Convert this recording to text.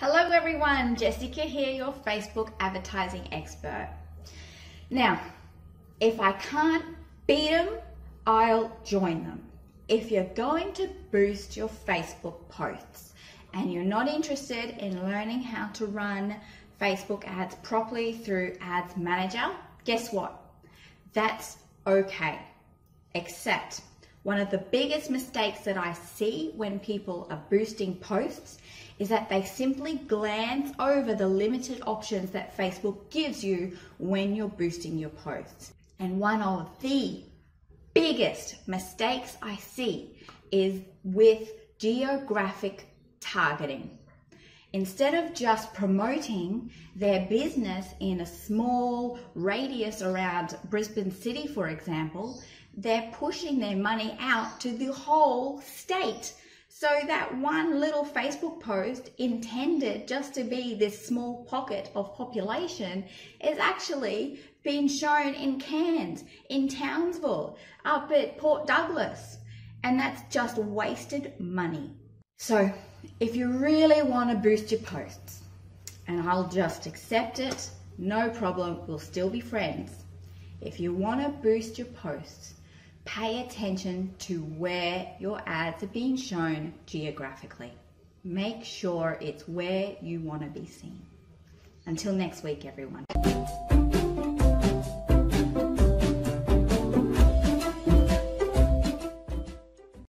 Hello everyone, Jessica here, your Facebook advertising expert. Now, if I can't beat them, I'll join them. If you're going to boost your Facebook posts and you're not interested in learning how to run Facebook ads properly through Ads Manager, guess what? That's okay. Except one of the biggest mistakes that I see when people are boosting posts is that they simply glance over the limited options that Facebook gives you when you're boosting your posts. And one of the biggest mistakes I see is with geographic targeting. Instead of just promoting their business in a small radius around Brisbane City, for example, they're pushing their money out to the whole state. So that one little Facebook post intended just to be this small pocket of population is actually being shown in Cairns, in Townsville, up at Port Douglas. And that's just wasted money. So if you really want to boost your posts, and I'll just accept it, no problem, we'll still be friends. If you want to boost your posts, pay attention to where your ads are being shown geographically. Make sure it's where you want to be seen. Until next week, everyone.